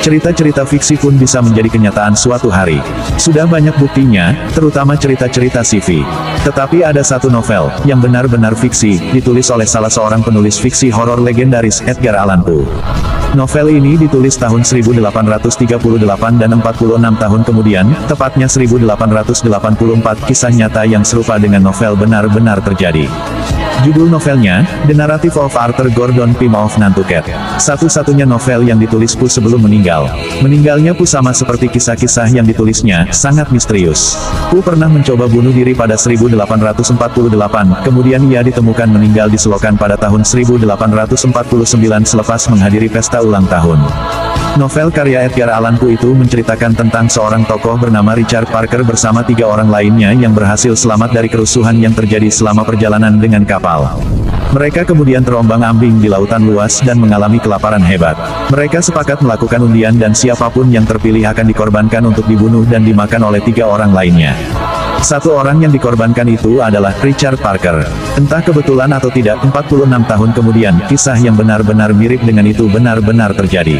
cerita-cerita fiksi pun bisa menjadi kenyataan suatu hari. Sudah banyak buktinya, terutama cerita-cerita sci-fi. Tetapi ada satu novel, yang benar-benar fiksi, ditulis oleh salah seorang penulis fiksi horor legendaris, Edgar Allan Poe. Novel ini ditulis tahun 1838 dan 46 tahun kemudian, tepatnya 1884, kisah nyata yang serupa dengan novel benar-benar terjadi. Judul novelnya, The Narrative of Arthur Gordon Pym of Nantucket. Satu-satunya novel yang ditulis Poe sebelum meninggal. Meninggalnya Poe sama seperti kisah-kisah yang ditulisnya, sangat misterius. Poe pernah mencoba bunuh diri pada 1848, kemudian ia ditemukan meninggal di selokan pada tahun 1849 selepas menghadiri pesta ulang tahun. Novel karya Edgar Allan Poe itu menceritakan tentang seorang tokoh bernama Richard Parker bersama 3 orang lainnya yang berhasil selamat dari kerusuhan yang terjadi selama perjalanan dengan kapal. Mereka kemudian terombang-ambing di lautan luas dan mengalami kelaparan hebat. Mereka sepakat melakukan undian dan siapapun yang terpilih akan dikorbankan untuk dibunuh dan dimakan oleh 3 orang lainnya. Satu orang yang dikorbankan itu adalah Richard Parker. Entah kebetulan atau tidak, 46 tahun kemudian, kisah yang benar-benar mirip dengan itu benar-benar terjadi.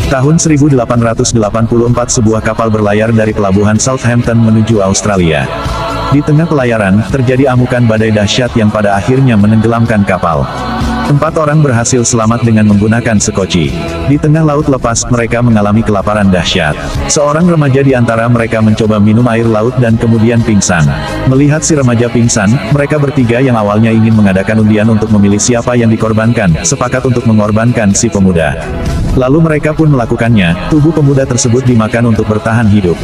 Tahun 1884 sebuah kapal berlayar dari pelabuhan Southampton menuju Australia. Di tengah pelayaran, terjadi amukan badai dahsyat yang pada akhirnya menenggelamkan kapal. 4 orang berhasil selamat dengan menggunakan sekoci. Di tengah laut lepas, mereka mengalami kelaparan dahsyat. Seorang remaja di antara mereka mencoba minum air laut dan kemudian pingsan. Melihat si remaja pingsan, mereka bertiga yang awalnya ingin mengadakan undian untuk memilih siapa yang dikorbankan, sepakat untuk mengorbankan si pemuda. Lalu mereka pun melakukannya, tubuh pemuda tersebut dimakan untuk bertahan hidup.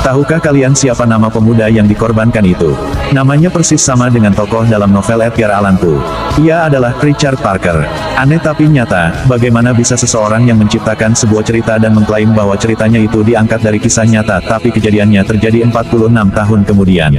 Tahukah kalian siapa nama pemuda yang dikorbankan itu? Namanya persis sama dengan tokoh dalam novel Edgar Allan Poe. Ia adalah Richard Parker. Aneh tapi nyata, bagaimana bisa seseorang yang menciptakan sebuah cerita dan mengklaim bahwa ceritanya itu diangkat dari kisah nyata tapi kejadiannya terjadi 46 tahun kemudian.